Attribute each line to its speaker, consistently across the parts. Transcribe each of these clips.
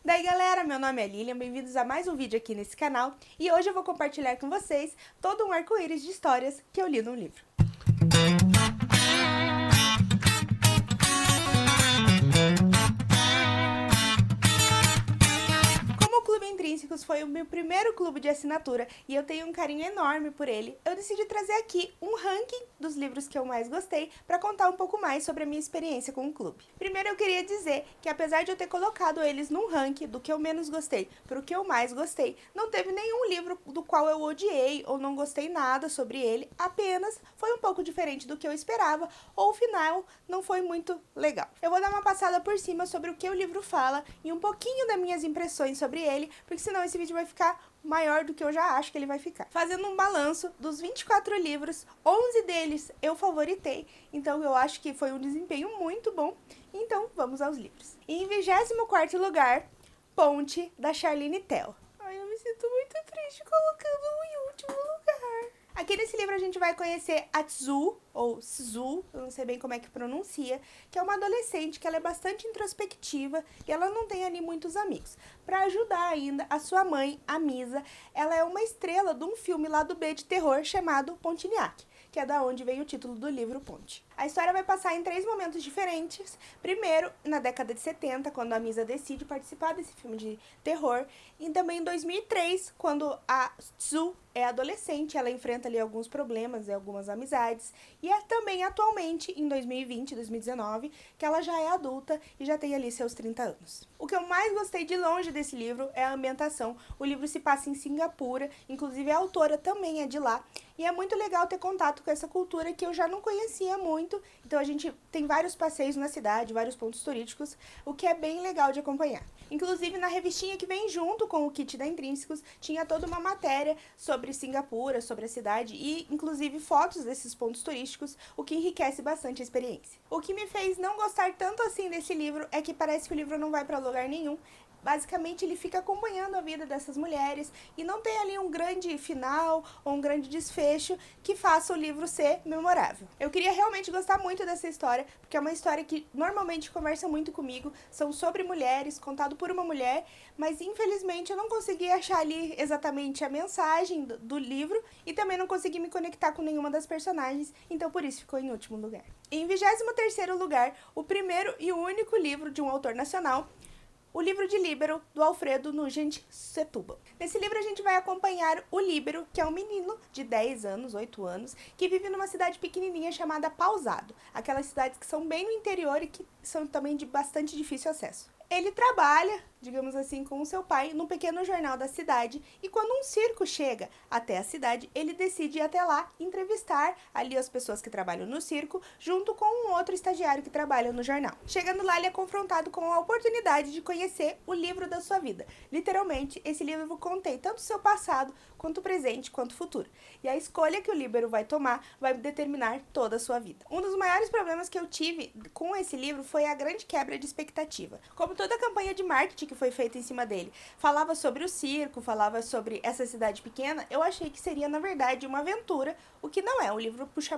Speaker 1: Daí galera, meu nome é Lilian, bem-vindos a mais um vídeo aqui nesse canal e hoje eu vou compartilhar com vocês todo um arco-íris de histórias que eu li num livro. Como o Clube Intrínsecos foi o meu primeiro clube de assinatura e eu tenho um carinho enorme por ele, eu decidi trazer aqui um ranking dos livros que eu mais gostei para contar um pouco mais sobre a minha experiência com o clube. Primeiro eu queria dizer que apesar de eu ter colocado eles num ranking do que eu menos gostei para o que eu mais gostei, não teve nenhum livro do qual eu odiei ou não gostei nada sobre ele, apenas foi um pouco diferente do que eu esperava ou o final não foi muito legal. Eu vou dar uma passada por cima sobre o que o livro fala e um pouquinho das minhas impressões sobre ele, porque senão esse vídeo vai ficar maior do que eu já acho que ele vai ficar. Fazendo um balanço dos 24 livros, 11 deles eu favoritei, então eu acho que foi um desempenho muito bom. Então vamos aos livros. E em 24º lugar, Ponte, da Charlene Tell. Ai, eu me sinto muito triste colocando em último lugar. Aqui nesse livro a gente vai conhecer a Tzu, ou Tzu, eu não sei bem como é que pronuncia, que é uma adolescente que ela é bastante introspectiva e ela não tem ali muitos amigos. Para ajudar ainda a sua mãe, a Misa, ela é uma estrela de um filme lá do B de terror chamado Pontiac, que é da onde vem o título do livro Ponte. A história vai passar em 3 momentos diferentes. Primeiro, na década de 70, quando a Misa decide participar desse filme de terror. E também em 2003, quando a Tzu é adolescente, ela enfrenta ali alguns problemas e algumas amizades. E é também atualmente, em 2020, 2019, que ela já é adulta e já tem ali seus 30 anos. O que eu mais gostei de longe desse livro é a ambientação. O livro se passa em Singapura, inclusive a autora também é de lá. E é muito legal ter contato com essa cultura que eu já não conhecia muito. Então a gente tem vários passeios na cidade, vários pontos turísticos, o que é bem legal de acompanhar. Inclusive na revistinha que vem junto com o kit da Intrínsecos, tinha toda uma matéria sobre Singapura, sobre a cidade e inclusive fotos desses pontos turísticos, o que enriquece bastante a experiência. O que me fez não gostar tanto assim desse livro é que parece que o livro não vai para lugar nenhum. Basicamente ele fica acompanhando a vida dessas mulheres e não tem ali um grande final ou um grande desfecho que faça o livro ser memorável. Eu queria realmente gostar muito dessa história, porque é uma história que normalmente conversa muito comigo, são sobre mulheres, contado por uma mulher, mas infelizmente eu não consegui achar ali exatamente a mensagem do livro e também não consegui me conectar com nenhuma das personagens, então por isso ficou em último lugar. Em 23º lugar, o primeiro e único livro de um autor nacional, o livro de Líbero, do Alfredo Nugent Setúbal. Nesse livro a gente vai acompanhar o Líbero, que é um menino de 10 anos, 8 anos, que vive numa cidade pequenininha chamada Pausado. Aquelas cidades que são bem no interior e que são também de bastante difícil acesso. Ele trabalha, digamos assim, com o seu pai num pequeno jornal da cidade e quando um circo chega até a cidade, ele decide ir até lá entrevistar ali as pessoas que trabalham no circo junto com um outro estagiário que trabalha no jornal. Chegando lá, ele é confrontado com a oportunidade de conhecer o livro da sua vida. Literalmente, esse livro contém tanto o seu passado, quanto o presente, quanto o futuro. E a escolha que o Líbero vai tomar vai determinar toda a sua vida. Um dos maiores problemas que eu tive com esse livro foi a grande quebra de expectativa. Como toda a campanha de marketing que foi feita em cima dele falava sobre o circo, falava sobre essa cidade pequena, eu achei que seria, na verdade, uma aventura, o que não é. O livro puxa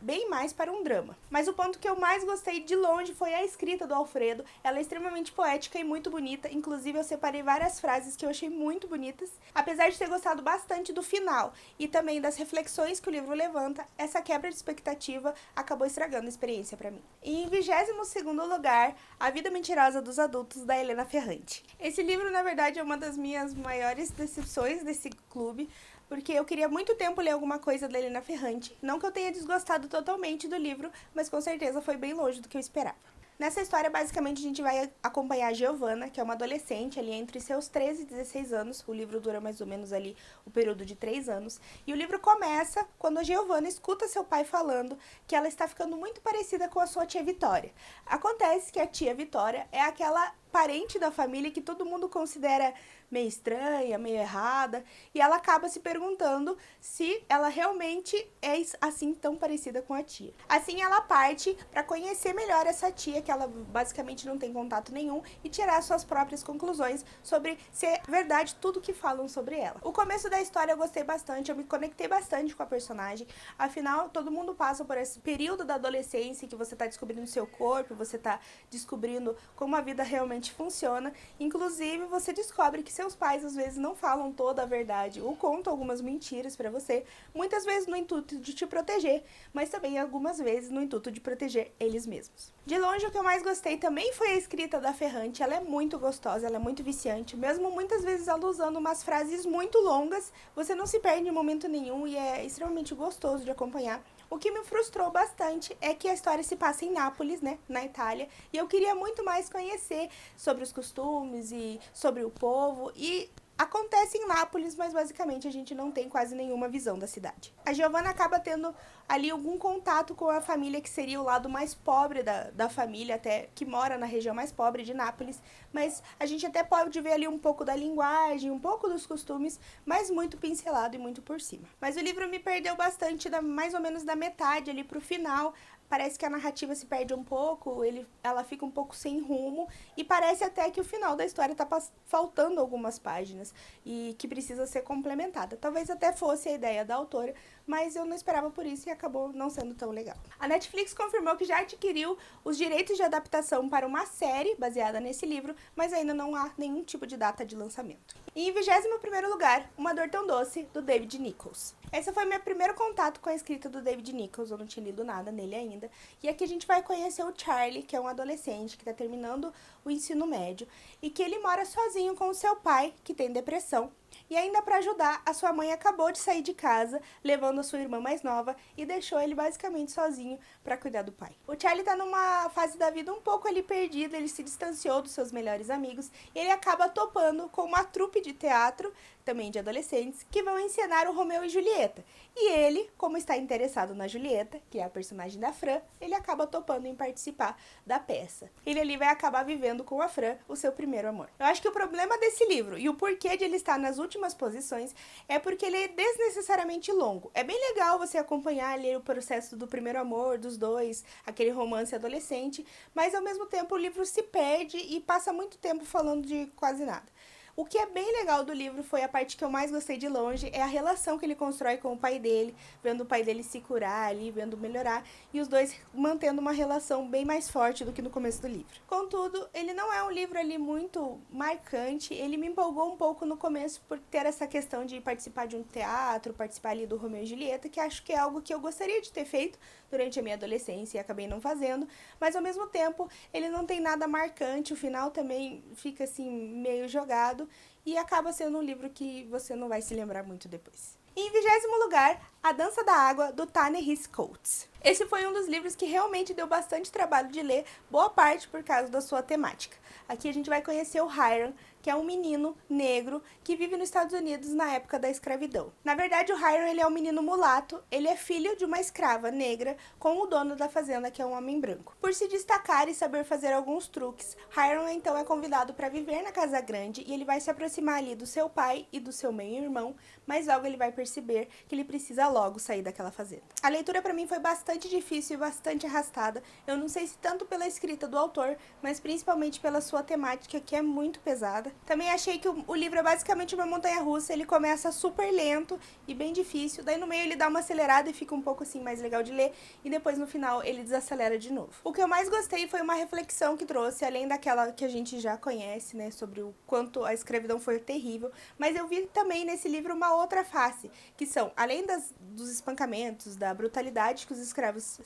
Speaker 1: bem mais para um drama. Mas o ponto que eu mais gostei de longe foi a escrita do Alfredo. Ela é extremamente poética e muito bonita, inclusive eu separei várias frases que eu achei muito bonitas. Apesar de ter gostado bastante do final e também das reflexões que o livro levanta, essa quebra de expectativa acabou estragando a experiência para mim. E em 22º lugar, A Vida Mentirosa dos Adultos, da Helena Ferrante. Esse livro, na verdade, é uma das minhas maiores decepções desse clube, porque eu queria muito tempo ler alguma coisa da Helena Ferrante. Não que eu tenha desgostado totalmente do livro, mas com certeza foi bem longe do que eu esperava. Nessa história, basicamente, a gente vai acompanhar a Giovanna, que é uma adolescente ali entre seus 13 e 16 anos. O livro dura mais ou menos ali o período de 3 anos. E o livro começa quando a Giovanna escuta seu pai falando que ela está ficando muito parecida com a sua tia Vitória. Acontece que a tia Vitória é aquela parente da família que todo mundo considera meio estranha, meio errada, e ela acaba se perguntando se ela realmente é assim tão parecida com a tia. Assim ela parte para conhecer melhor essa tia, que ela basicamente não tem contato nenhum, e tirar suas próprias conclusões sobre se é verdade tudo que falam sobre ela. O começo da história eu gostei bastante, eu me conectei bastante com a personagem, afinal todo mundo passa por esse período da adolescência que você tá descobrindo seu corpo, você tá descobrindo como a vida realmente realmente funciona. Inclusive, você descobre que seus pais às vezes não falam toda a verdade ou contam algumas mentiras pra você, muitas vezes no intuito de te proteger, mas também algumas vezes no intuito de proteger eles mesmos. De longe, o que eu mais gostei também foi a escrita da Ferrante. Ela é muito gostosa, ela é muito viciante, mesmo muitas vezes ela usando umas frases muito longas, você não se perde em momento nenhum e é extremamente gostoso de acompanhar. O que me frustrou bastante é que a história se passa em Nápoles, né, na Itália, e eu queria muito mais conhecer sobre os costumes e sobre o povo, e acontece em Nápoles, mas basicamente a gente não tem quase nenhuma visão da cidade. A Giovanna acaba tendo ali algum contato com a família que seria o lado mais pobre da família, até que mora na região mais pobre de Nápoles, mas a gente até pode ver ali um pouco da linguagem, um pouco dos costumes, mas muito pincelado e muito por cima. Mas o livro me perdeu bastante, mais ou menos da metade ali pro final. Parece que a narrativa se perde um pouco, ela fica um pouco sem rumo, e parece até que o final da história tá faltando algumas páginas e que precisa ser complementada. Talvez até fosse a ideia da autora, mas eu não esperava por isso e acabou não sendo tão legal. A Netflix confirmou que já adquiriu os direitos de adaptação para uma série baseada nesse livro, mas ainda não há nenhum tipo de data de lançamento. E em 21º lugar, Uma Dor Tão Doce, do David Nichols. Esse foi meu primeiro contato com a escrita do David Nichols, eu não tinha lido nada nele ainda. E aqui a gente vai conhecer o Charlie, que é um adolescente que está terminando o ensino médio e que ele mora sozinho com o seu pai, que tem depressão. E ainda para ajudar, a sua mãe acabou de sair de casa, levando a sua irmã mais nova e deixou ele basicamente sozinho para cuidar do pai. O Charlie tá numa fase da vida um pouco ali perdida, ele se distanciou dos seus melhores amigos e ele acaba topando com uma trupe de teatro, também de adolescentes, que vão encenar o Romeu e Julieta. E ele, como está interessado na Julieta, que é a personagem da Fran, ele acaba topando em participar da peça. Ele ali vai acabar vivendo com a Fran o seu primeiro amor. Eu acho que o problema desse livro e o porquê de ele estar nas últimas posições é porque ele é desnecessariamente longo. É bem legal você acompanhar ali o processo do primeiro amor dos dois, aquele romance adolescente, mas ao mesmo tempo o livro se perde e passa muito tempo falando de quase nada. O que é bem legal do livro foi a parte que eu mais gostei de longe, é a relação que ele constrói com o pai dele, vendo o pai dele se curar ali, vendo melhorar, e os dois mantendo uma relação bem mais forte do que no começo do livro. Contudo, ele não é um livro ali muito marcante, ele me empolgou um pouco no começo por ter essa questão de participar de um teatro, participar ali do Romeu e Julieta, que acho que é algo que eu gostaria de ter feito durante a minha adolescência e acabei não fazendo, mas ao mesmo tempo ele não tem nada marcante, o final também fica assim meio jogado, e acaba sendo um livro que você não vai se lembrar muito depois. E em 20º lugar, A Dança da Água, do Ta-Nehisi Coates. Esse foi um dos livros que realmente deu bastante trabalho de ler, boa parte por causa da sua temática. Aqui a gente vai conhecer o Hiram, que é um menino negro que vive nos Estados Unidos na época da escravidão. Na verdade, o Hiram ele é um menino mulato, ele é filho de uma escrava negra com o dono da fazenda, que é um homem branco. Por se destacar e saber fazer alguns truques, Hiram então é convidado para viver na casa grande e ele vai se aproximar ali do seu pai e do seu meio-irmão, mas logo ele vai perceber que ele precisa logo sair daquela fazenda. A leitura para mim foi bastante difícil e bastante arrastada. Eu não sei se tanto pela escrita do autor, mas principalmente pela sua temática, que é muito pesada. Também achei que o livro é basicamente uma montanha-russa, ele começa super lento e bem difícil, daí no meio ele dá uma acelerada e fica um pouco assim mais legal de ler, e depois no final ele desacelera de novo. O que eu mais gostei foi uma reflexão que trouxe, além daquela que a gente já conhece, né, sobre o quanto a escravidão foi terrível, mas eu vi também nesse livro uma outra face, que são, além dos espancamentos, da brutalidade que os escravos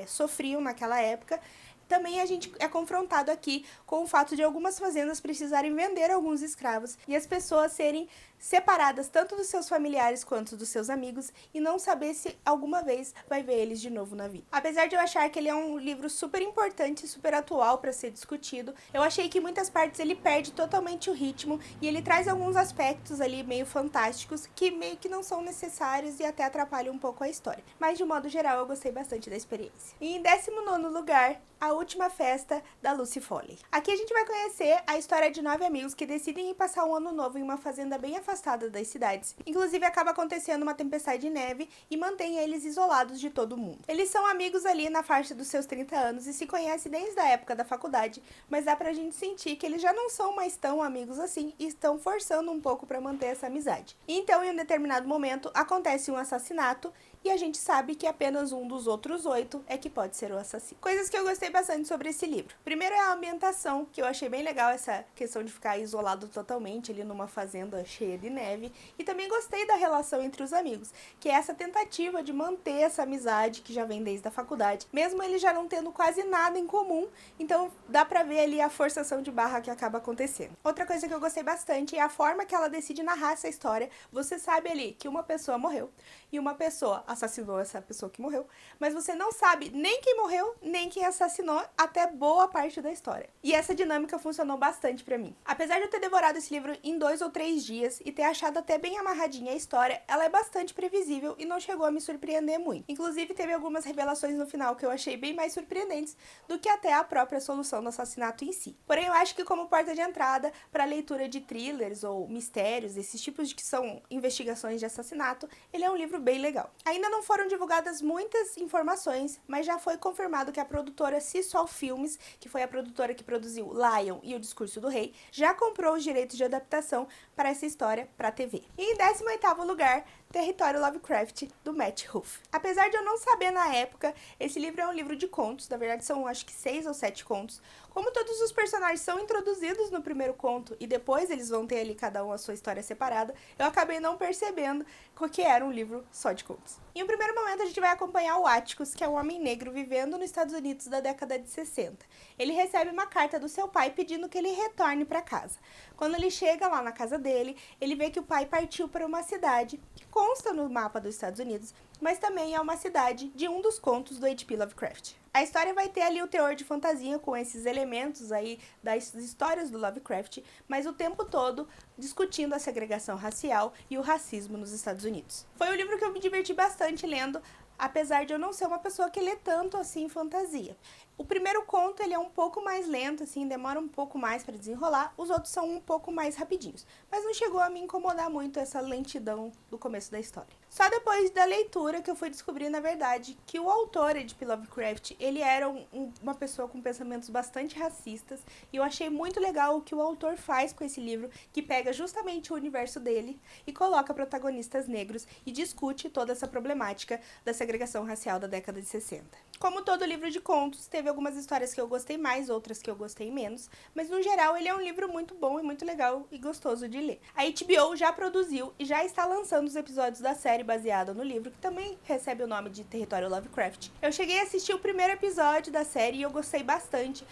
Speaker 1: sofriam naquela época, também a gente é confrontado aqui com o fato de algumas fazendas precisarem vender alguns escravos e as pessoas serem separadas tanto dos seus familiares quanto dos seus amigos e não saber se alguma vez vai ver eles de novo na vida. Apesar de eu achar que ele é um livro super importante e super atual para ser discutido, eu achei que em muitas partes ele perde totalmente o ritmo e ele traz alguns aspectos ali meio fantásticos que meio que não são necessários e até atrapalham um pouco a história. Mas de modo geral eu gostei bastante da experiência. E em 19º lugar, A Última Festa, da Lucy Foley. Aqui a gente vai conhecer a história de 9 amigos que decidem ir passar um ano novo em uma fazenda bem afastada das cidades. Inclusive acaba acontecendo uma tempestade de neve e mantém eles isolados de todo mundo. Eles são amigos ali na faixa dos seus 30 anos e se conhecem desde a época da faculdade, mas dá pra gente sentir que eles já não são mais tão amigos assim e estão forçando um pouco pra manter essa amizade. Então, em um determinado momento, acontece um assassinato e a gente sabe que apenas um dos outros 8 é que pode ser o assassino. Coisas que eu gostei bastante bastante sobre esse livro. Primeiro é a ambientação, que eu achei bem legal, essa questão de ficar isolado totalmente ali numa fazenda cheia de neve. E também gostei da relação entre os amigos, que é essa tentativa de manter essa amizade que já vem desde a faculdade, mesmo eles já não tendo quase nada em comum, então dá pra ver ali a forçação de barra que acaba acontecendo. Outra coisa que eu gostei bastante é a forma que ela decide narrar essa história. Você sabe ali que uma pessoa morreu e uma pessoa assassinou essa pessoa que morreu, mas você não sabe nem quem morreu, nem quem assassinou até boa parte da história. E essa dinâmica funcionou bastante pra mim. Apesar de eu ter devorado esse livro em 2 ou 3 dias e ter achado até bem amarradinha a história, ela é bastante previsível e não chegou a me surpreender muito. Inclusive, teve algumas revelações no final que eu achei bem mais surpreendentes do que até a própria solução do assassinato em si. Porém, eu acho que como porta de entrada para a leitura de thrillers ou mistérios, esses tipos de que são investigações de assassinato, ele é um livro bem legal. Ainda não foram divulgadas muitas informações, mas já foi confirmado que a produtora Seesaw Filmes, que foi a produtora que produziu Lion e O Discurso do Rei, já comprou os direitos de adaptação para essa história para a TV. E em 18º lugar, Território Lovecraft, do Matt Ruff. Apesar de eu não saber na época, esse livro é um livro de contos, na verdade são acho que 6 ou 7 contos. Como todos os personagens são introduzidos no primeiro conto e depois eles vão ter ali cada um a sua história separada, eu acabei não percebendo que era um livro só de contos. Em um primeiro momento a gente vai acompanhar o Atticus, que é um homem negro vivendo nos Estados Unidos da década de 60. Ele recebe uma carta do seu pai pedindo que ele retorne para casa. Quando ele chega lá na casa dele, ele vê que o pai partiu para uma cidade que consta no mapa dos Estados Unidos, mas também é uma cidade de um dos contos do H.P. Lovecraft. A história vai ter ali o teor de fantasia com esses elementos aí das histórias do Lovecraft, mas o tempo todo discutindo a segregação racial e o racismo nos Estados Unidos. Foi um livro que eu me diverti bastante lendo, apesar de eu não ser uma pessoa que lê tanto assim fantasia. O primeiro conto ele é um pouco mais lento, assim, demora um pouco mais para desenrolar, os outros são um pouco mais rapidinhos, mas não chegou a me incomodar muito essa lentidão do começo da história. Só depois da leitura que eu fui descobrir, na verdade, que o autor H.P. Lovecraft, ele era uma pessoa com pensamentos bastante racistas, e eu achei muito legal o que o autor faz com esse livro, que pega justamente o universo dele e coloca protagonistas negros e discute toda essa problemática da segregação racial da década de 60. Como todo livro de contos, teve algumas histórias que eu gostei mais, outras que eu gostei menos, mas no geral ele é um livro muito bom e muito legal e gostoso de ler. A HBO já produziu e já está lançando os episódios da série baseada no livro, que também recebe o nome de Território Lovecraft. Eu cheguei a assistir o primeiro episódio da série e eu gostei bastante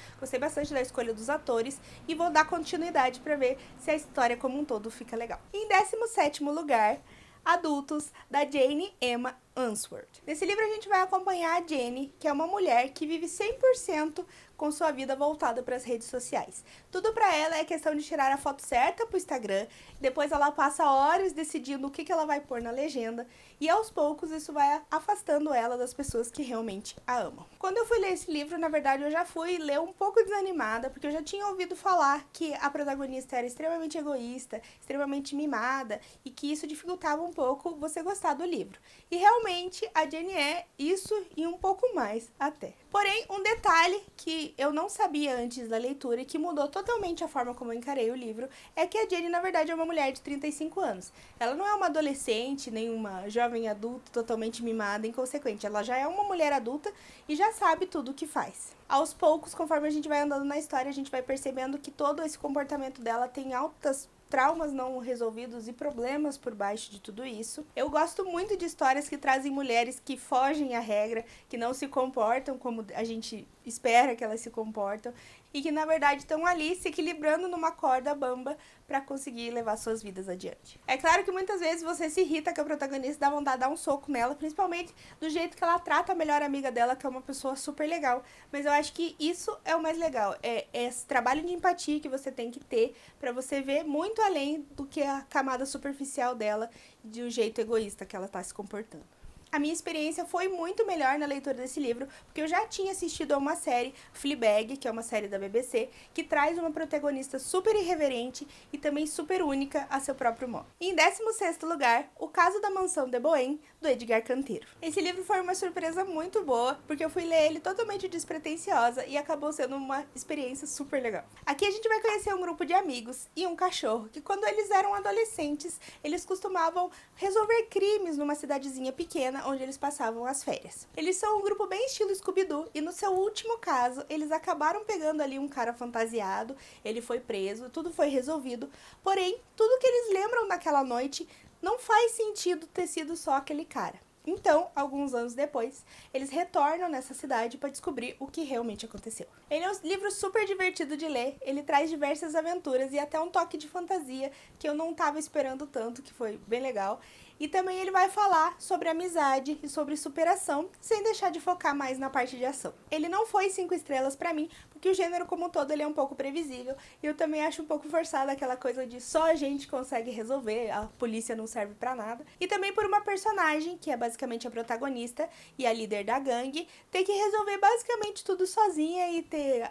Speaker 1: da escolha dos atores e vou dar continuidade para ver se a história como um todo fica legal. Em 17º lugar, Adultos, da Jane Emma Unsworth. Nesse livro a gente vai acompanhar a Jenny, que é uma mulher que vive 100% com sua vida voltada para as redes sociais. Tudo para ela é questão de tirar a foto certa para o Instagram, depois ela passa horas decidindo o que ela vai pôr na legenda, e aos poucos isso vai afastando ela das pessoas que realmente a amam. Quando eu fui ler esse livro, na verdade eu já fui ler um pouco desanimada, porque eu já tinha ouvido falar que a protagonista era extremamente egoísta, extremamente mimada, e que isso dificultava um pouco você gostar do livro. E realmente a Jenny é isso e um pouco mais até. Porém, um detalhe que eu não sabia antes da leitura e que mudou totalmente a forma como eu encarei o livro é que a Jenny, na verdade, é uma mulher de 35 anos. Ela não é uma adolescente, nem uma jovem adulta totalmente mimada, inconsequente. Ela já é uma mulher adulta e já sabe tudo o que faz. Aos poucos, conforme a gente vai andando na história, a gente vai percebendo que todo esse comportamento dela tem altas traumas não resolvidos e problemas por baixo de tudo isso. Eu gosto muito de histórias que trazem mulheres que fogem à regra, que não se comportam como a gente espera que elas se comportam e que, na verdade, estão ali se equilibrando numa corda bamba para conseguir levar suas vidas adiante. É claro que muitas vezes você se irrita com a protagonista, dá vontade de dar um soco nela, principalmente do jeito que ela trata a melhor amiga dela, que é uma pessoa super legal. Mas eu acho que isso é o mais legal, é esse trabalho de empatia que você tem que ter para você ver muito além do que a camada superficial dela, de um jeito egoísta que ela tá se comportando. A minha experiência foi muito melhor na leitura desse livro, porque eu já tinha assistido a uma série, Fleabag, que é uma série da BBC, que traz uma protagonista super irreverente e também super única a seu próprio modo. E em 16º lugar, O Caso da Mansão de Bohem, do Edgar Canteiro. Esse livro foi uma surpresa muito boa, porque eu fui ler ele totalmente despretensiosa e acabou sendo uma experiência super legal. Aqui a gente vai conhecer um grupo de amigos e um cachorro, que quando eles eram adolescentes, eles costumavam resolver crimes numa cidadezinha pequena, onde eles passavam as férias. Eles são um grupo bem estilo Scooby-Doo e no seu último caso, eles acabaram pegando ali um cara fantasiado, ele foi preso, tudo foi resolvido, porém, tudo que eles lembram daquela noite não faz sentido ter sido só aquele cara. Então, alguns anos depois, eles retornam nessa cidade para descobrir o que realmente aconteceu. Ele é um livro super divertido de ler, ele traz diversas aventuras e até um toque de fantasia que eu não estava esperando tanto, que foi bem legal. E também ele vai falar sobre amizade e sobre superação, sem deixar de focar mais na parte de ação. Ele não foi 5 estrelas pra mim, porque o gênero como um todo ele é um pouco previsível, e eu também acho um pouco forçada aquela coisa de só a gente consegue resolver, a polícia não serve pra nada. E também por uma personagem, que é basicamente a protagonista e a líder da gangue, ter que resolver basicamente tudo sozinha e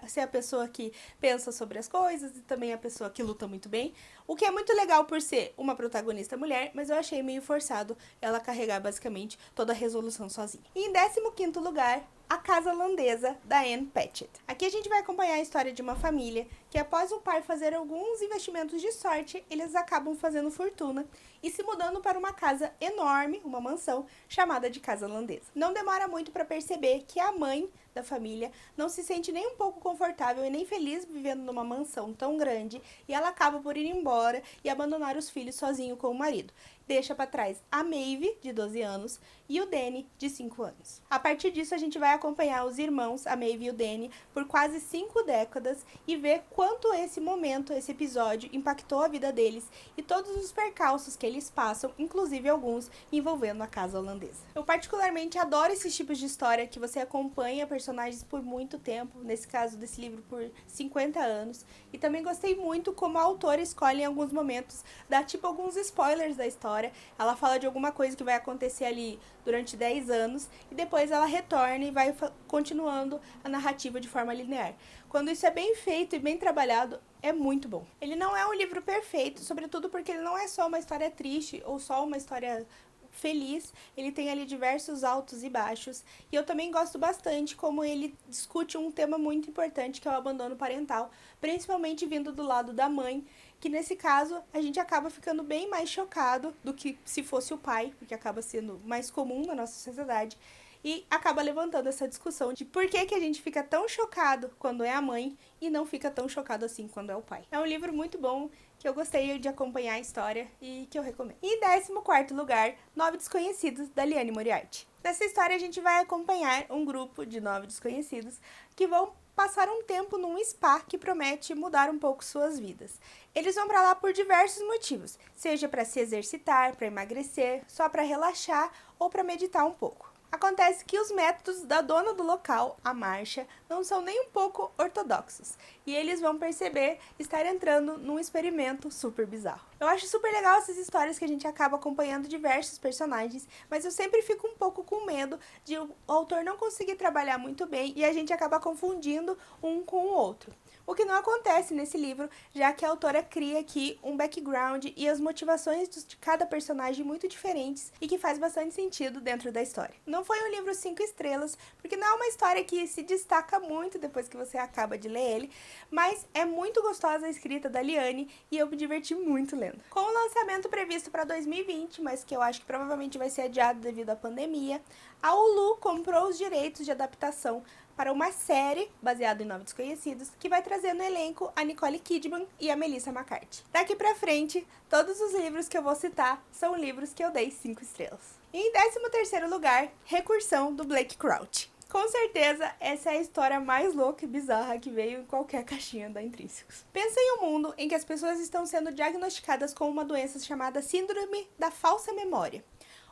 Speaker 1: ser a pessoa que pensa sobre as coisas e também a pessoa que luta muito bem. O que é muito legal por ser uma protagonista mulher, mas eu achei meio forçado ela carregar basicamente toda a resolução sozinha. E em 15º lugar, A Casa Holandesa, da Ann Patchett. Aqui a gente vai acompanhar a história de uma família que após o pai fazer alguns investimentos de sorte, eles acabam fazendo fortuna e se mudando para uma casa enorme, uma mansão, chamada de Casa Holandesa. Não demora muito para perceber que a mãe da família não se sente nem um pouco confortável e nem feliz vivendo numa mansão tão grande e ela acaba por ir embora e abandonar os filhos sozinho com o marido. Deixa para trás a Maeve, de 12 anos, e o Danny, de 5 anos. A partir disso, a gente vai acompanhar os irmãos, a Maeve e o Danny, por quase 5 décadas e ver quanto esse momento, esse episódio, impactou a vida deles e todos os percalços que eles passam, inclusive alguns envolvendo a Casa Holandesa. Eu particularmente adoro esses tipos de história que você acompanha personagens por muito tempo, nesse caso desse livro por 50 anos, e também gostei muito como a autora escolhe em alguns momentos dar tipo alguns spoilers da história. Ela fala de alguma coisa que vai acontecer ali durante 10 anos e depois ela retorna e vai continuando a narrativa de forma linear. Quando isso é bem feito e bem trabalhado, é muito bom. Ele não é um livro perfeito, sobretudo porque ele não é só uma história triste ou só uma história feliz, ele tem ali diversos altos e baixos, e eu também gosto bastante como ele discute um tema muito importante que é o abandono parental, principalmente vindo do lado da mãe, que nesse caso a gente acaba ficando bem mais chocado do que se fosse o pai, porque acaba sendo mais comum na nossa sociedade, e acaba levantando essa discussão de por que a gente fica tão chocado quando é a mãe e não fica tão chocado assim quando é o pai. É um livro muito bom, que eu gostei de acompanhar a história e que eu recomendo. E em 14º lugar, 9 Desconhecidos, da Liane Moriarty. Nessa história a gente vai acompanhar um grupo de 9 desconhecidos que vão passar um tempo num spa que promete mudar um pouco suas vidas. Eles vão para lá por diversos motivos, seja para se exercitar, para emagrecer, só para relaxar ou para meditar um pouco. Acontece que os métodos da dona do local, a Marcia, não são nem um pouco ortodoxos, e eles vão perceber estar entrando num experimento super bizarro. Eu acho super legal essas histórias que a gente acaba acompanhando diversos personagens, mas eu sempre fico um pouco com medo de o autor não conseguir trabalhar muito bem e a gente acaba confundindo um com o outro. O que não acontece nesse livro, já que a autora cria aqui um background e as motivações de cada personagem muito diferentes e que faz bastante sentido dentro da história. Não foi um livro 5 estrelas, porque não é uma história que se destaca muito depois que você acaba de ler ele, mas é muito gostosa a escrita da Liane e eu me diverti muito lendo. Com o lançamento previsto para 2020, mas que eu acho que provavelmente vai ser adiado devido à pandemia, a Hulu comprou os direitos de adaptação para uma série baseada em 9 Desconhecidos, que vai trazer no elenco a Nicole Kidman e a Melissa McCarthy. Daqui pra frente, todos os livros que eu vou citar são livros que eu dei 5 estrelas. E em 13º lugar, Recursão, do Blake Crouch. Com certeza, essa é a história mais louca e bizarra que veio em qualquer caixinha da Intrínsecos. Pensa em um mundo em que as pessoas estão sendo diagnosticadas com uma doença chamada Síndrome da Falsa Memória.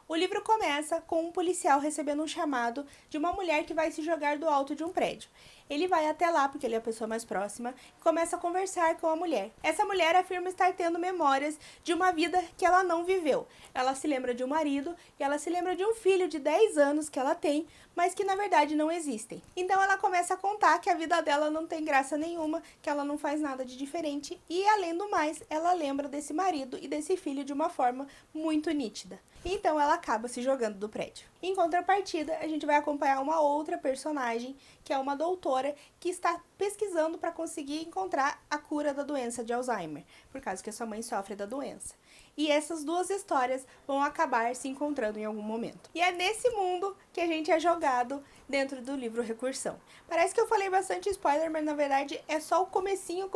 Speaker 1: O livro começa com um policial recebendo um chamado de uma mulher que vai se jogar do alto de um prédio. Ele vai até lá, porque ele é a pessoa mais próxima, e começa a conversar com a mulher. Essa mulher afirma estar tendo memórias de uma vida que ela não viveu. Ela se lembra de um marido e ela se lembra de um filho de 10 anos que ela tem, mas que na verdade não existem. Então ela começa a contar que a vida dela não tem graça nenhuma, que ela não faz nada de diferente e, além do mais, ela lembra desse marido e desse filho de uma forma muito nítida. Então ela acaba se jogando do prédio. Em contrapartida, a gente vai acompanhar uma outra personagem, que é uma doutora autora que está pesquisando para conseguir encontrar a cura da doença de Alzheimer, por causa que a sua mãe sofre da doença. E essas duas histórias vão acabar se encontrando em algum momento. E é nesse mundo que a gente é jogado dentro do livro Recursão. Parece que eu falei bastante spoiler, mas na verdade é só o comecinho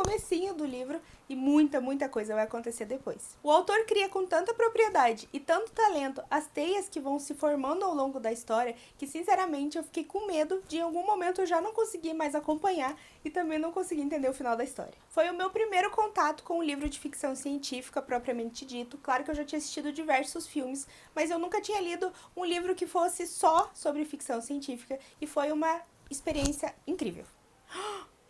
Speaker 1: do livro e muita coisa vai acontecer depois. O autor cria com tanta propriedade e tanto talento as teias que vão se formando ao longo da história que, sinceramente, eu fiquei com medo de em algum momento eu já não conseguir mais acompanhar e também não conseguir entender o final da história. Foi o meu primeiro contato com um livro de ficção científica propriamente dito. Claro que eu já tinha assistido diversos filmes, mas eu nunca tinha lido um livro que fosse só sobre ficção científica e foi uma experiência incrível.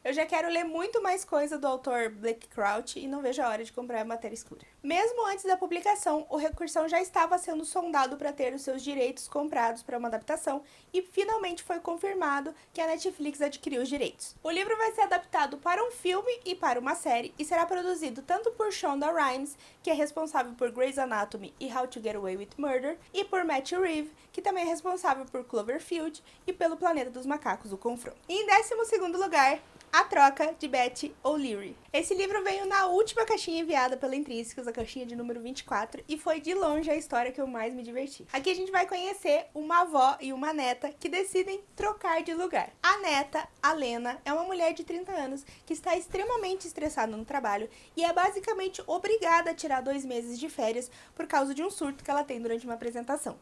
Speaker 1: Eu já quero ler muito mais coisa do autor Blake Crouch e não vejo a hora de comprar a Matéria Escura. Mesmo antes da publicação, o Recursão já estava sendo sondado para ter os seus direitos comprados para uma adaptação e finalmente foi confirmado que a Netflix adquiriu os direitos. O livro vai ser adaptado para um filme e para uma série e será produzido tanto por Shonda Rhimes, que é responsável por Grey's Anatomy e How to Get Away with Murder, e por Matt Reeves, que também é responsável por Cloverfield e pelo Planeta dos Macacos, o Confronto. E em 12º lugar, A Troca, de Beth O'Leary. Esse livro veio na última caixinha enviada pela Intrínsecos, a caixinha de número 24, e foi de longe a história que eu mais me diverti. Aqui a gente vai conhecer uma avó e uma neta que decidem trocar de lugar. A neta, a Lena, é uma mulher de 30 anos que está extremamente estressada no trabalho e é basicamente obrigada a tirar 2 meses de férias por causa de um surto que ela tem durante uma apresentação.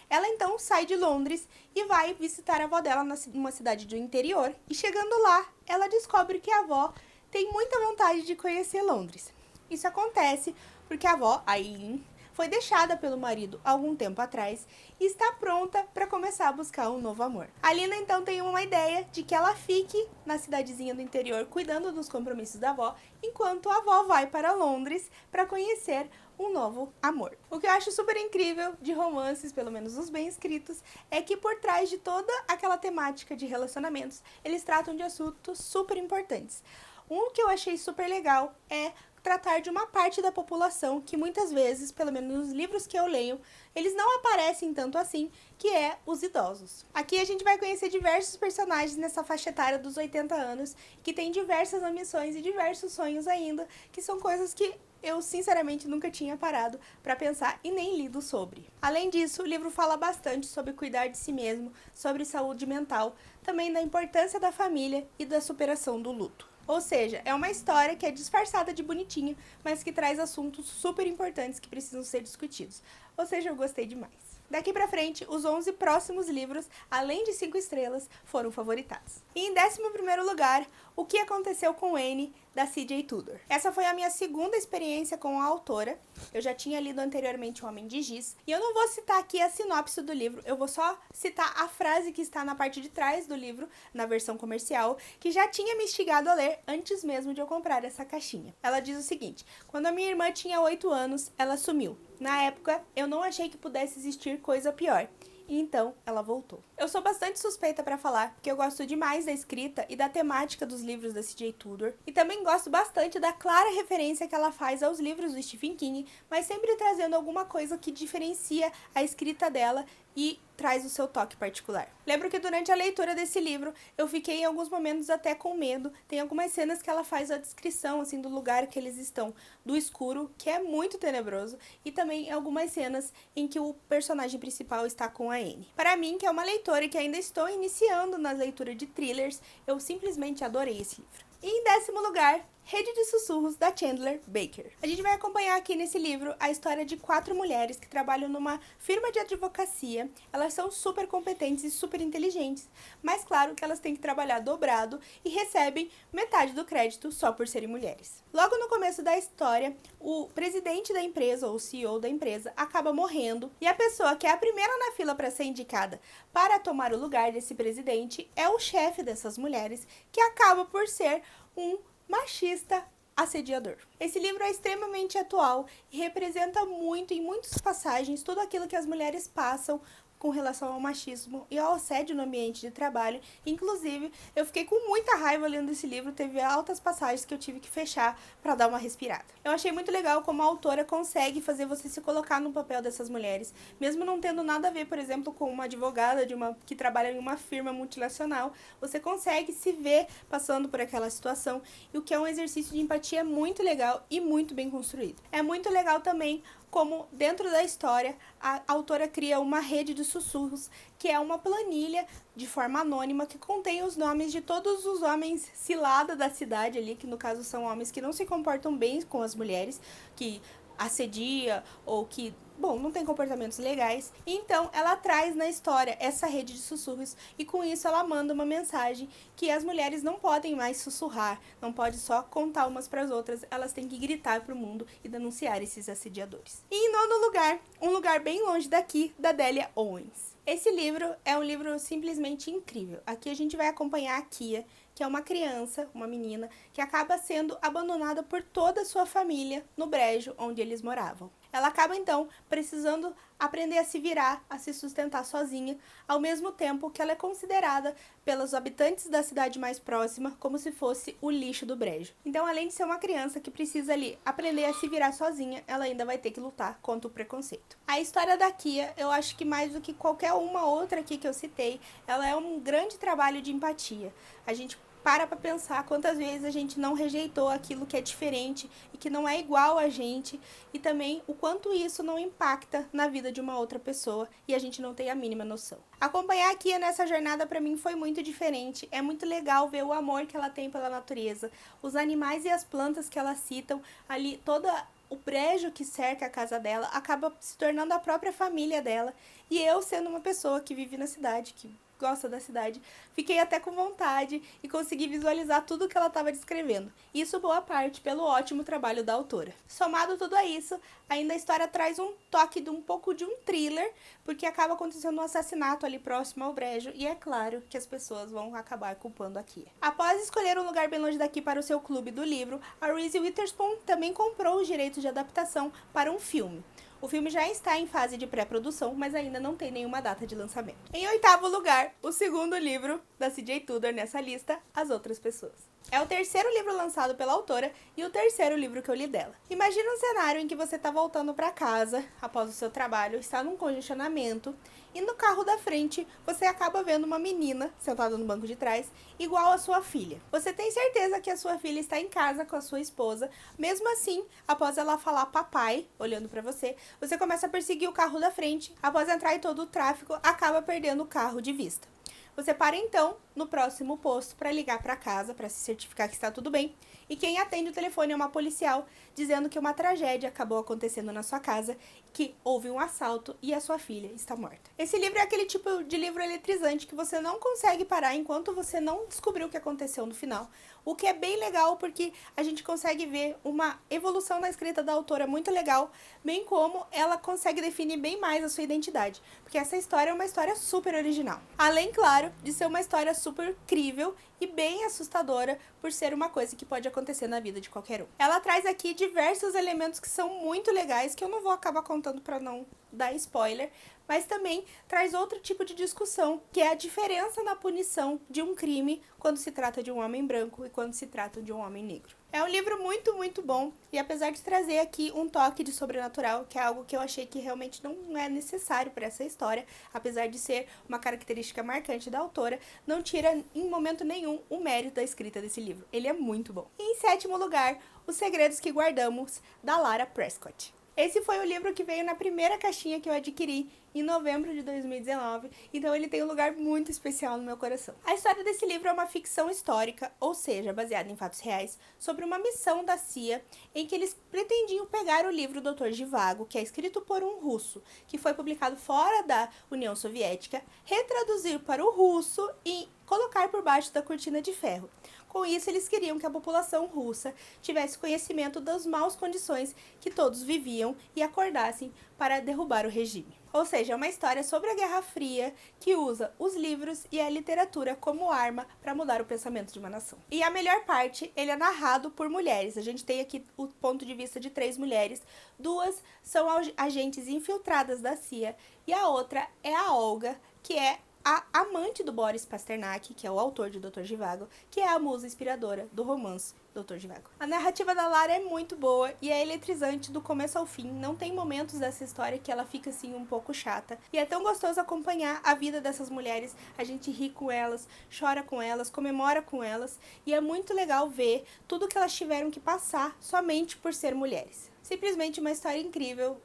Speaker 1: Ela então sai de Londres e vai visitar a avó dela numa cidade do interior. E chegando lá, ela descobre que a avó tem muita vontade de conhecer Londres. Isso acontece porque a avó, a Eileen, foi deixada pelo marido há algum tempo atrás e está pronta para começar a buscar um novo amor. A Lina então tem uma ideia de que ela fique na cidadezinha do interior cuidando dos compromissos da avó, enquanto a avó vai para Londres para conhecer um novo amor. O que eu acho super incrível de romances, pelo menos os bem escritos, é que por trás de toda aquela temática de relacionamentos, eles tratam de assuntos super importantes. Um que eu achei super legal é tratar de uma parte da população que muitas vezes, pelo menos nos livros que eu leio, eles não aparecem tanto assim, que é os idosos. Aqui a gente vai conhecer diversos personagens nessa faixa etária dos 80 anos, que tem diversas ambições e diversos sonhos ainda, que são coisas que eu sinceramente nunca tinha parado para pensar e nem lido sobre. Além disso, o livro fala bastante sobre cuidar de si mesmo, sobre saúde mental, também da importância da família e da superação do luto. Ou seja, é uma história que é disfarçada de bonitinha, mas que traz assuntos super importantes que precisam ser discutidos. Ou seja, eu gostei demais. Daqui pra frente, os 11 próximos livros, além de 5 estrelas, foram favoritados. E em 11º lugar, O que Aconteceu com Anne, da C.J. Tudor. Essa foi a minha segunda experiência com a autora. Eu já tinha lido anteriormente O Homem de Giz. E eu não vou citar aqui a sinopse do livro, eu vou só citar a frase que está na parte de trás do livro, na versão comercial, que já tinha me instigado a ler antes mesmo de eu comprar essa caixinha. Ela diz o seguinte: quando a minha irmã tinha 8 anos, ela sumiu. Na época, eu não achei que pudesse existir coisa pior. E então, ela voltou. Eu sou bastante suspeita para falar, porque eu gosto demais da escrita e da temática dos livros da C.J. Tudor. E também gosto bastante da clara referência que ela faz aos livros do Stephen King, mas sempre trazendo alguma coisa que diferencia a escrita dela e traz o seu toque particular. Lembro que durante a leitura desse livro, eu fiquei em alguns momentos até com medo. Tem algumas cenas que ela faz a descrição assim do lugar que eles estão, do escuro, que é muito tenebroso, e também algumas cenas em que o personagem principal está com a Anne. Para mim, que é uma leitora e que ainda estou iniciando na leitura de thrillers, eu simplesmente adorei esse livro. E em 10º lugar, Rede de Sussurros, da Chandler Baker. A gente vai acompanhar aqui nesse livro a história de 4 mulheres que trabalham numa firma de advocacia. Elas são super competentes e super inteligentes, mas claro que elas têm que trabalhar dobrado e recebem metade do crédito só por serem mulheres. Logo no começo da história, o presidente da empresa, ou CEO da empresa, acaba morrendo e a pessoa que é a primeira na fila para ser indicada para tomar o lugar desse presidente é o chefe dessas mulheres, que acaba por ser um machista assediador. Esse livro é extremamente atual e representa muito, em muitas passagens, tudo aquilo que as mulheres passam com relação ao machismo e ao assédio no ambiente de trabalho. Inclusive, eu fiquei com muita raiva lendo esse livro, teve altas passagens que eu tive que fechar para dar uma respirada. Eu achei muito legal como a autora consegue fazer você se colocar no papel dessas mulheres, mesmo não tendo nada a ver, por exemplo, com uma advogada que trabalha em uma firma multinacional, você consegue se ver passando por aquela situação, e o que é um exercício de empatia muito legal e muito bem construído. É muito legal também como dentro da história a autora cria uma rede de sussurros, que é uma planilha de forma anônima que contém os nomes de todos os homens cilada da cidade ali, que no caso são homens que não se comportam bem com as mulheres, que assedia ou que, bom, não tem comportamentos legais. Então ela traz na história essa rede de sussurros e com isso ela manda uma mensagem que as mulheres não podem mais sussurrar, não pode só contar umas para as outras, elas têm que gritar para o mundo e denunciar esses assediadores. E em nono lugar, um lugar bem longe daqui, da Delia Owens. Esse livro é um livro simplesmente incrível. Aqui a gente vai acompanhar a Kia, que é uma criança, uma menina, que acaba sendo abandonada por toda a sua família no brejo onde eles moravam. Ela acaba então precisando aprender a se virar, a se sustentar sozinha, ao mesmo tempo que ela é considerada pelos habitantes da cidade mais próxima como se fosse o lixo do brejo. Então, além de ser uma criança que precisa ali aprender a se virar sozinha, ela ainda vai ter que lutar contra o preconceito. A história da Kia, eu acho que mais do que qualquer uma outra aqui que eu citei, ela é um grande trabalho de empatia. A gente para pensar quantas vezes a gente não rejeitou aquilo que é diferente e que não é igual a gente, e também o quanto isso não impacta na vida de uma outra pessoa e a gente não tem a mínima noção. Acompanhar a Kia nessa jornada para mim foi muito diferente. É muito legal ver o amor que ela tem pela natureza, os animais e as plantas que ela citam ali, toda o brejo que cerca a casa dela acaba se tornando a própria família dela. E eu, sendo uma pessoa que vive na cidade, que gosta da cidade, fiquei até com vontade e consegui visualizar tudo que ela estava descrevendo. Isso boa parte pelo ótimo trabalho da autora. Somado tudo a isso, ainda a história traz um toque de um pouco de um thriller, porque acaba acontecendo um assassinato ali próximo ao brejo, e é claro que as pessoas vão acabar culpando a Kia. Após escolher um lugar bem longe daqui para o seu clube do livro, a Reese Witherspoon também comprou os direitos de adaptação para um filme. O filme já está em fase de pré-produção, mas ainda não tem nenhuma data de lançamento. Em oitavo lugar, o segundo livro da C.J. Tudor nessa lista, As Outras Pessoas. É o terceiro livro lançado pela autora e o terceiro livro que eu li dela. Imagina um cenário em que você está voltando para casa após o seu trabalho, está num congestionamento e no carro da frente você acaba vendo uma menina sentada no banco de trás, igual a sua filha. Você tem certeza que a sua filha está em casa com a sua esposa, mesmo assim, após ela falar papai, olhando para você, você começa a perseguir o carro da frente, após entrar em todo o tráfego, acaba perdendo o carro de vista. Você para então no próximo posto para ligar para casa para se certificar que está tudo bem, e quem atende o telefone é uma policial dizendo que uma tragédia acabou acontecendo na sua casa, que houve um assalto e a sua filha está morta. Esse livro é aquele tipo de livro eletrizante que você não consegue parar enquanto você não descobriu o que aconteceu no final, o que é bem legal porque a gente consegue ver uma evolução na escrita da autora muito legal, bem como ela consegue definir bem mais a sua identidade, porque essa história é uma história super original. Além, claro, de ser uma história super crível e bem assustadora por ser uma coisa que pode acontecer na vida de qualquer um. Ela traz aqui diversos elementos que são muito legais, que eu não vou acabar contando para não dar spoiler, mas também traz outro tipo de discussão, que é a diferença na punição de um crime quando se trata de um homem branco e quando se trata de um homem negro. É um livro muito, muito bom, e apesar de trazer aqui um toque de sobrenatural, que é algo que eu achei que realmente não é necessário para essa história, apesar de ser uma característica marcante da autora, não tira em momento nenhum o mérito da escrita desse livro. Ele é muito bom. E em sétimo lugar, Os Segredos que Guardamos, da Lara Prescott. Esse foi o livro que veio na primeira caixinha que eu adquiri em novembro de 2019, então ele tem um lugar muito especial no meu coração. A história desse livro é uma ficção histórica, ou seja, baseada em fatos reais, sobre uma missão da CIA em que eles pretendiam pegar o livro Dr. Zhivago, que é escrito por um russo, que foi publicado fora da União Soviética, retraduzir para o russo e colocar por baixo da cortina de ferro. Com isso, eles queriam que a população russa tivesse conhecimento das maus condições que todos viviam e acordassem para derrubar o regime. Ou seja, é uma história sobre a Guerra Fria que usa os livros e a literatura como arma para mudar o pensamento de uma nação. E a melhor parte, ele é narrado por mulheres. A gente tem aqui o ponto de vista de 3 mulheres. 2 são agentes infiltradas da CIA e a outra é a Olga, que é a amante do Boris Pasternak, que é o autor de Dr. Zhivago, que é a musa inspiradora do romance Dr. Zhivago. A narrativa da Lara é muito boa e é eletrizante do começo ao fim. Não tem momentos dessa história que ela fica assim um pouco chata. E é tão gostoso acompanhar a vida dessas mulheres. A gente ri com elas, chora com elas, comemora com elas. E é muito legal ver tudo que elas tiveram que passar somente por ser mulheres. Simplesmente uma história incrível,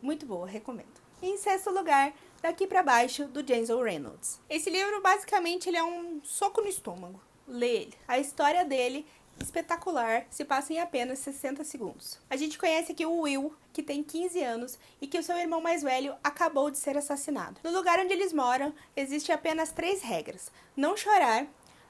Speaker 1: muito boa, recomendo. E em sexto lugar, Daqui pra Baixo, do Denzel Reynolds. Esse livro, basicamente, ele é um soco no estômago. Lê ele. A história dele, espetacular, se passa em apenas 60 segundos. A gente conhece aqui o Will, que tem 15 anos, e que o seu irmão mais velho acabou de ser assassinado. No lugar onde eles moram, existem apenas 3 regras. Não chorar,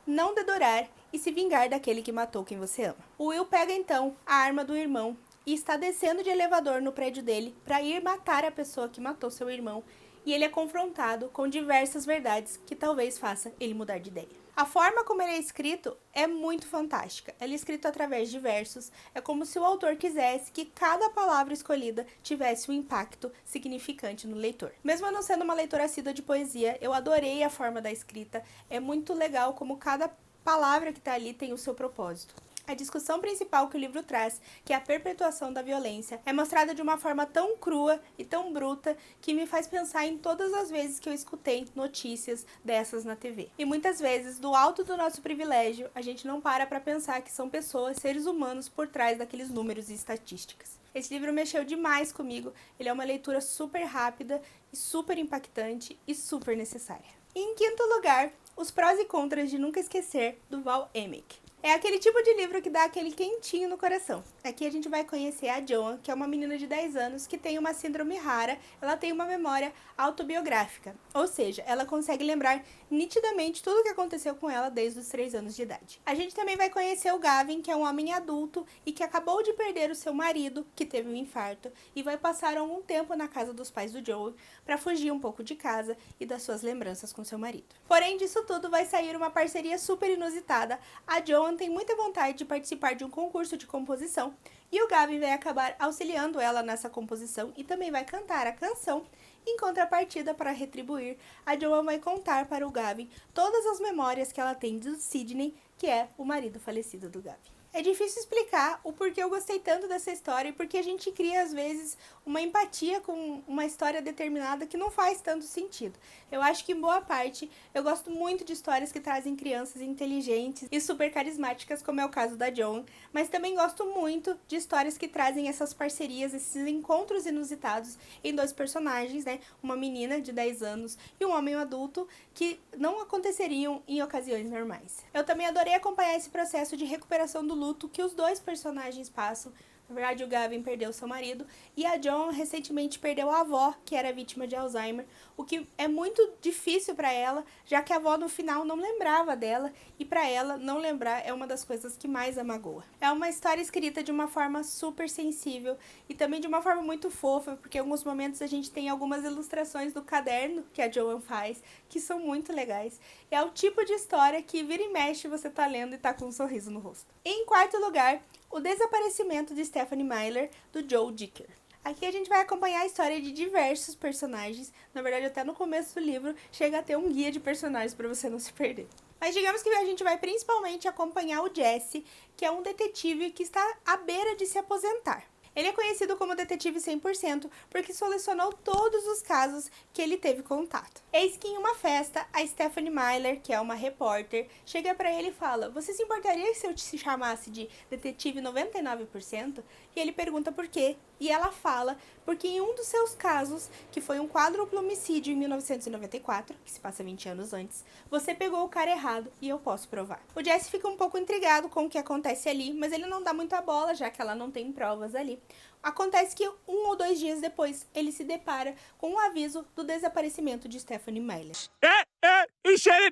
Speaker 1: não dedorar e se vingar daquele que matou quem você ama. O Will pega, então, a arma do irmão e está descendo de elevador no prédio dele para ir matar a pessoa que matou seu irmão, e ele é confrontado com diversas verdades que talvez faça ele mudar de ideia. A forma como ele é escrito é muito fantástica. Ele é escrito através de versos. É como se o autor quisesse que cada palavra escolhida tivesse um impacto significante no leitor. Mesmo eu não sendo uma leitora assídua de poesia, eu adorei a forma da escrita. É muito legal como cada palavra que está ali tem o seu propósito. A discussão principal que o livro traz, que é a perpetuação da violência, é mostrada de uma forma tão crua e tão bruta que me faz pensar em todas as vezes que eu escutei notícias dessas na TV. E muitas vezes, do alto do nosso privilégio, a gente não para pensar que são pessoas, seres humanos, por trás daqueles números e estatísticas. Esse livro mexeu demais comigo, ele é uma leitura super rápida, e super impactante e super necessária. E em quinto lugar, Os Prós e Contras de Nunca Esquecer, do Val Emick. É aquele tipo de livro que dá aquele quentinho no coração. Aqui a gente vai conhecer a Joan, que é uma menina de 10 anos que tem uma síndrome rara. Ela tem uma memória autobiográfica, ou seja, ela consegue lembrar nitidamente tudo o que aconteceu com ela desde os 3 anos de idade. A gente também vai conhecer o Gavin, que é um homem adulto e que acabou de perder o seu marido, que teve um infarto, e vai passar algum tempo na casa dos pais do Joel para fugir um pouco de casa e das suas lembranças com seu marido. Porém, disso tudo vai sair uma parceria super inusitada. A Joan tem muita vontade de participar de um concurso de composição e o Gavin vai acabar auxiliando ela nessa composição e também vai cantar a canção. Em contrapartida, para retribuir, a Joan vai contar para o Gavin todas as memórias que ela tem do Sidney, que é o marido falecido do Gavin. É difícil explicar o porquê eu gostei tanto dessa história e porque a gente cria, às vezes, uma empatia com uma história determinada que não faz tanto sentido. Eu acho que, em boa parte, eu gosto muito de histórias que trazem crianças inteligentes e super carismáticas, como é o caso da Joan, mas também gosto muito de histórias que trazem essas parcerias, esses encontros inusitados em 2 personagens, né? Uma menina de 10 anos e um homem adulto que não aconteceriam em ocasiões normais. Eu também adorei acompanhar esse processo de recuperação do luto que os 2 personagens passam. Na verdade, o Gavin perdeu seu marido e a Joan recentemente perdeu a avó, que era vítima de Alzheimer, o que é muito difícil para ela, já que a avó no final não lembrava dela e para ela não lembrar é uma das coisas que mais a magoa. É uma história escrita de uma forma super sensível e também de uma forma muito fofa, porque em alguns momentos a gente tem algumas ilustrações do caderno que a Joan faz, que são muito legais. É o tipo de história que vira e mexe você tá lendo e tá com um sorriso no rosto. E em quarto lugar, O Desaparecimento de Stephenie Meyer, do Joe Dicker. Aqui a gente vai acompanhar a história de diversos personagens. Na verdade, até no começo do livro chega a ter um guia de personagens para você não se perder. Mas digamos que a gente vai principalmente acompanhar o Jesse, que é um detetive que está à beira de se aposentar. Ele é conhecido como detetive 100% porque solucionou todos os casos que ele teve contato. Eis que em uma festa, a Stephenie Meyer, que é uma repórter, chega pra ele e fala: "Você se importaria se eu te chamasse de detetive 99%?" E ele pergunta por quê. E ela fala porque em um dos seus casos, que foi um quádruplo homicídio em 1994, que se passa 20 anos antes, você pegou o cara errado e eu posso provar. O Jesse fica um pouco intrigado com o que acontece ali, mas ele não dá muita bola, já que ela não tem provas ali. Acontece que 1 ou 2 dias depois, ele se depara com um aviso do desaparecimento de Stephenie Meyer.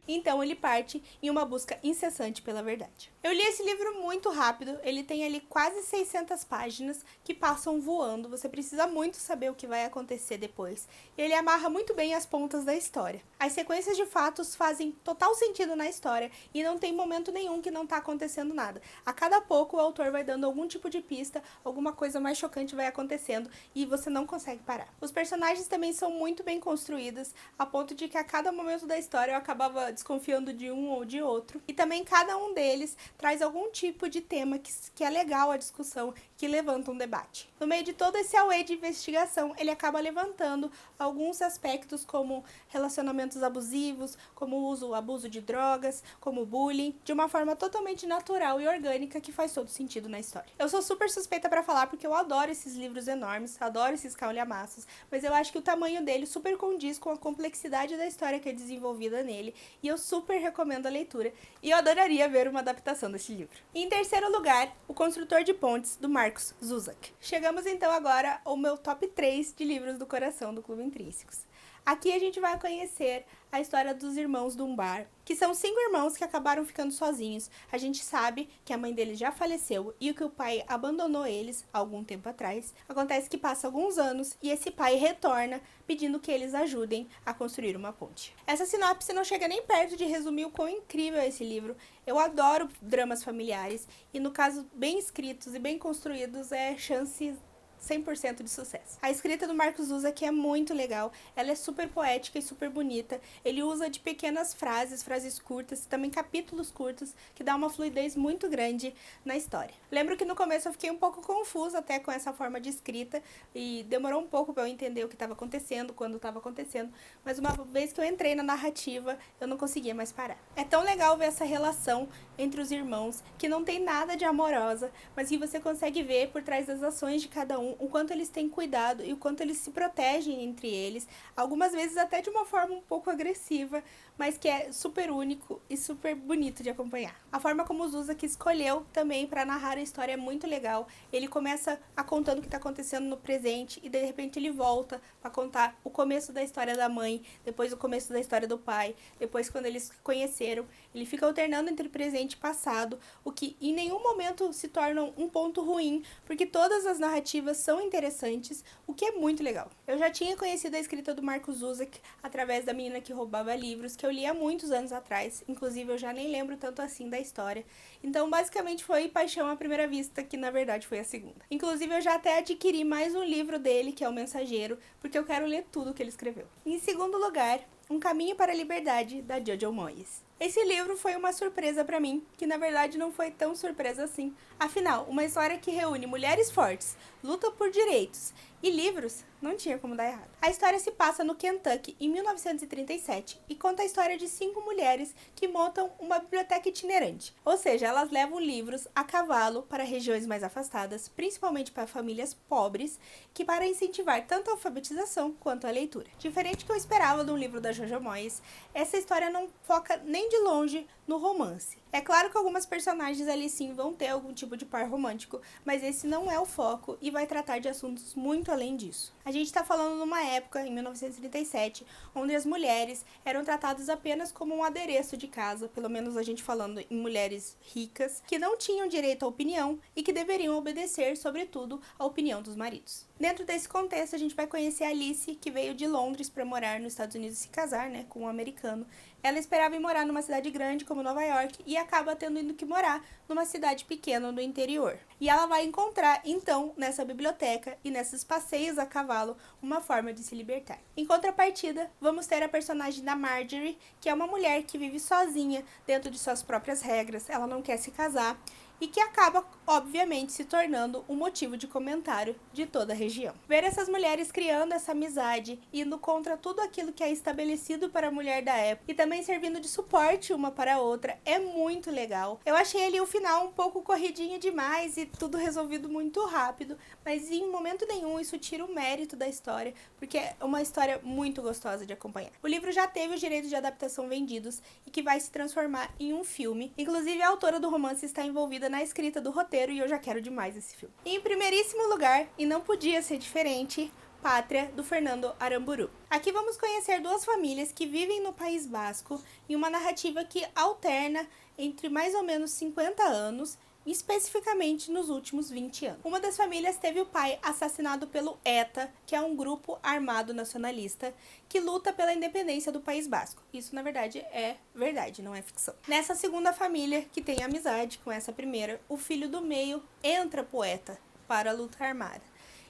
Speaker 1: Então ele parte em uma busca incessante pela verdade. Eu li esse livro muito rápido, ele tem ali quase 600 páginas que passam voando, você precisa muito saber o que vai acontecer depois. E ele amarra muito bem as pontas da história. As sequências de fatos fazem total sentido na história e não tem momento nenhum que não está acontecendo nada. A cada pouco o autor vai dando algum tipo de pista, alguma coisa mais chocante vai acontecendo e você não consegue parar. Os personagens também são muito bem construídos, a ponto de que a cada momento da história eu acabava desconfiando de um ou de outro. E também cada um deles traz algum tipo de tema que é legal a discussão, que levanta um debate. No meio de todo esse auê de investigação, ele acaba levantando alguns aspectos como relacionamentos abusivos, como o abuso de drogas, como bullying, de uma forma totalmente natural e orgânica que faz todo sentido na história. Eu sou super suspeita pra falar porque eu adoro esses livros enormes, adoro esses calhamaços, mas eu acho que o tamanho dele super condiz com a complexidade da história que é desenvolvida nele, e eu super recomendo a leitura, e eu adoraria ver uma adaptação desse livro. E em terceiro lugar, O Construtor de Pontes, do Markus Zusak. Chegamos então agora ao meu top 3 de livros do coração do Clube Intrínsecos. Aqui a gente vai conhecer a história dos irmãos Dunbar, que são 5 irmãos que acabaram ficando sozinhos. A gente sabe que a mãe deles já faleceu e que o pai abandonou eles há algum tempo atrás. Acontece que passa alguns anos e esse pai retorna pedindo que eles ajudem a construir uma ponte. Essa sinopse não chega nem perto de resumir o quão incrível é esse livro. Eu adoro dramas familiares e, no caso, bem escritos e bem construídos, é chance 100% de sucesso. A escrita do Markus Zusak é muito legal, ela é super poética e super bonita. Ele usa de pequenas frases curtas, também capítulos curtos, que dá uma fluidez muito grande na história. Lembro que no começo eu fiquei um pouco confusa até com essa forma de escrita e demorou um pouco para eu entender o que estava acontecendo, quando estava acontecendo, mas uma vez que eu entrei na narrativa, eu não conseguia mais parar. É tão legal ver essa relação entre os irmãos, que não tem nada de amorosa, mas que você consegue ver por trás das ações de cada um, o quanto eles têm cuidado e o quanto eles se protegem entre eles, algumas vezes até de uma forma um pouco agressiva, mas que é super único e super bonito de acompanhar. A forma como o Zusak escolheu também para narrar a história é muito legal. Ele começa a contando o que está acontecendo no presente e de repente ele volta para contar o começo da história da mãe, depois o começo da história do pai, depois quando eles se conheceram. Ele fica alternando entre presente e passado, o que em nenhum momento se torna um ponto ruim, porque todas as narrativas são interessantes, o que é muito legal. Eu já tinha conhecido a escrita do Markus Zusak através da Menina que Roubava Livros, que eu li há muitos anos atrás, inclusive eu já nem lembro tanto assim da história. Então, basicamente foi paixão à primeira vista, que na verdade foi a segunda. Inclusive, eu já até adquiri mais um livro dele, que é O Mensageiro, porque eu quero ler tudo que ele escreveu. Em segundo lugar, Um Caminho para a Liberdade, da Jojo Moyes. Esse livro foi uma surpresa pra mim, que na verdade não foi tão surpresa assim. Afinal, uma história que reúne mulheres fortes, luta por direitos e livros, não tinha como dar errado. A história se passa no Kentucky, em 1937, e conta a história de 5 mulheres que montam uma biblioteca itinerante. Ou seja, elas levam livros a cavalo para regiões mais afastadas, principalmente para famílias pobres, que para incentivar tanto a alfabetização quanto a leitura. Diferente do que eu esperava de um livro da Jojo Moyes, essa história não foca nem de longe no romance. É claro que algumas personagens ali sim vão ter algum tipo de par romântico, mas esse não é o foco e vai tratar de assuntos muito além disso. A gente está falando numa época, em 1937, onde as mulheres eram tratadas apenas como um adereço de casa, pelo menos a gente falando em mulheres ricas, que não tinham direito à opinião e que deveriam obedecer, sobretudo, à opinião dos maridos. Dentro desse contexto, a gente vai conhecer a Alice, que veio de Londres para morar nos Estados Unidos e se casar, com um americano. Ela esperava ir morar numa cidade grande como Nova York e acaba tendo que morar numa cidade pequena no interior. E ela vai encontrar, então, nessa biblioteca e nesses passeios a cavalo, uma forma de se libertar. Em contrapartida, vamos ter a personagem da Marjorie, que é uma mulher que vive sozinha dentro de suas próprias regras, ela não quer se casar, e que acaba, obviamente, se tornando um motivo de comentário de toda a região. Ver essas mulheres criando essa amizade, indo contra tudo aquilo que é estabelecido para a mulher da época, e também servindo de suporte uma para a outra, é muito legal. Eu achei ali o final um pouco corridinho demais e tudo resolvido muito rápido, mas em momento nenhum isso tira o mérito da história, porque é uma história muito gostosa de acompanhar. O livro já teve os direitos de adaptação vendidos e que vai se transformar em um filme. Inclusive, a autora do romance está envolvida na escrita do roteiro e eu já quero demais esse filme. E em primeiríssimo lugar, e não podia ser diferente, Pátria, do Fernando Aramburu. Aqui vamos conhecer duas famílias que vivem no País Basco em uma narrativa que alterna entre mais ou menos 50 anos, especificamente nos últimos 20 anos. Uma das famílias teve o pai assassinado pelo ETA, que é um grupo armado nacionalista que luta pela independência do País Basco. Isso, na verdade, é verdade, não é ficção. Nessa segunda família, que tem amizade com essa primeira, o filho do meio entra pro ETA para a luta armada.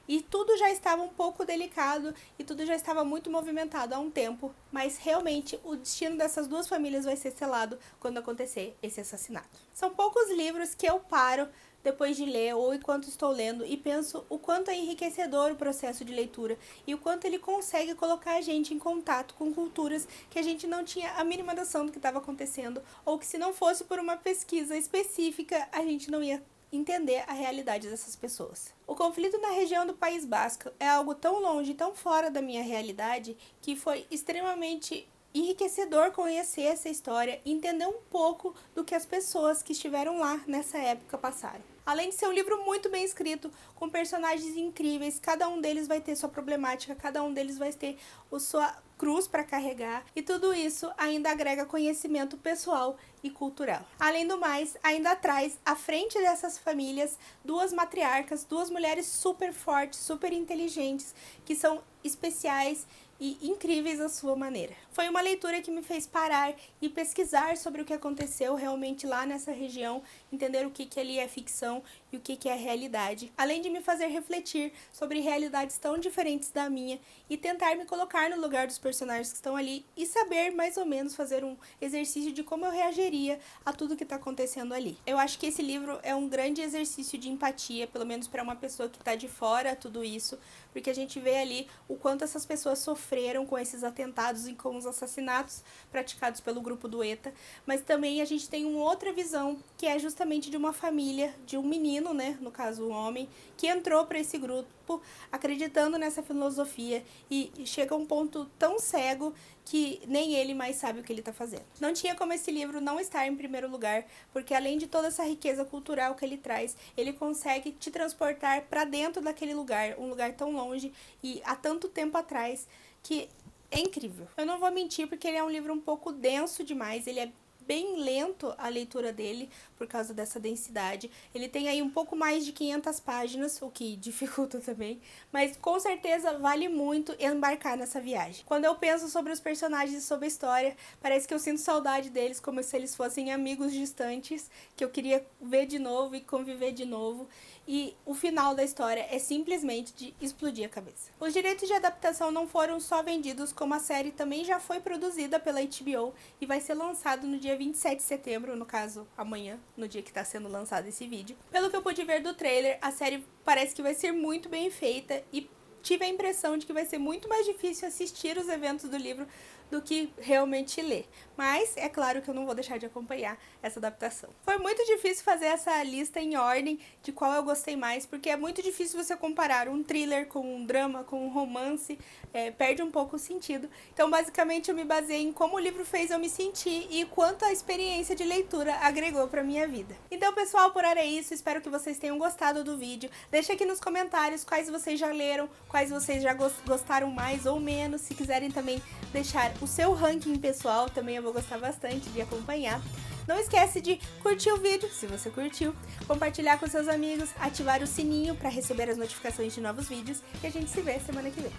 Speaker 1: E tudo já estava um pouco delicado e tudo já estava muito movimentado há um tempo, mas realmente o destino dessas duas famílias vai ser selado quando acontecer esse assassinato. São poucos livros que eu paro depois de ler ou enquanto estou lendo e penso o quanto é enriquecedor o processo de leitura e o quanto ele consegue colocar a gente em contato com culturas que a gente não tinha a mínima noção do que estava acontecendo ou que se não fosse por uma pesquisa específica a gente não ia entender a realidade dessas pessoas. O conflito na região do País Basco é algo tão longe, tão fora da minha realidade, que foi extremamente enriquecedor conhecer essa história e entender um pouco do que as pessoas que estiveram lá nessa época passaram. Além de ser um livro muito bem escrito, com personagens incríveis, cada um deles vai ter sua problemática, cada um deles vai ter sua cruz para carregar, e tudo isso ainda agrega conhecimento pessoal e cultural. Além do mais, ainda traz à frente dessas famílias duas matriarcas, duas mulheres super fortes, super inteligentes, que são especiais e incríveis à sua maneira. Foi uma leitura que me fez parar e pesquisar sobre o que aconteceu realmente lá nessa região, entender o que ali é ficção e o que é realidade, além de me fazer refletir sobre realidades tão diferentes da minha e tentar me colocar no lugar dos personagens que estão ali e saber mais ou menos fazer um exercício de como eu reagiria a tudo que está acontecendo ali. Eu acho que esse livro é um grande exercício de empatia, pelo menos para uma pessoa que está de fora tudo isso, porque a gente vê ali o quanto essas pessoas sofreram com esses atentados e com os assassinatos praticados pelo grupo do ETA, mas também a gente tem uma outra visão que é justamente de uma família, de um menino, né, no caso um homem, que entrou para esse grupo acreditando nessa filosofia e chega a um ponto tão cego que nem ele mais sabe o que ele está fazendo. Não tinha como esse livro não estar em primeiro lugar, porque além de toda essa riqueza cultural que ele traz, ele consegue te transportar para dentro daquele lugar, um lugar tão longe e há tanto tempo atrás, que é incrível. Eu não vou mentir porque ele é um livro um pouco denso demais, ele é bem lento a leitura dele por causa dessa densidade. Ele tem aí um pouco mais de 500 páginas, o que dificulta também, mas com certeza vale muito embarcar nessa viagem. Quando eu penso sobre os personagens e sobre a história, parece que eu sinto saudade deles como se eles fossem amigos distantes, que eu queria ver de novo e conviver de novo. E o final da história é simplesmente de explodir a cabeça. Os direitos de adaptação não foram só vendidos, como a série também já foi produzida pela HBO e vai ser lançado no dia 27 de setembro, no caso, amanhã, no dia que está sendo lançado esse vídeo. Pelo que eu pude ver do trailer, a série parece que vai ser muito bem feita e tive a impressão de que vai ser muito mais difícil assistir os eventos do livro do que realmente ler. Mas é claro que eu não vou deixar de acompanhar essa adaptação. Foi muito difícil fazer essa lista em ordem de qual eu gostei mais, porque é muito difícil você comparar um thriller com um drama, com um romance, perde um pouco o sentido. Então, basicamente, eu me baseei em como o livro fez eu me sentir e quanto a experiência de leitura agregou para minha vida. Então, pessoal, por hora é isso. Espero que vocês tenham gostado do vídeo. Deixa aqui nos comentários quais vocês já leram, quais vocês já gostaram mais ou menos. Se quiserem também deixar o seu ranking pessoal, também eu vou gostar bastante de acompanhar. Não esquece de curtir o vídeo, se você curtiu, compartilhar com seus amigos, ativar o sininho para receber as notificações de novos vídeos e a gente se vê semana que vem.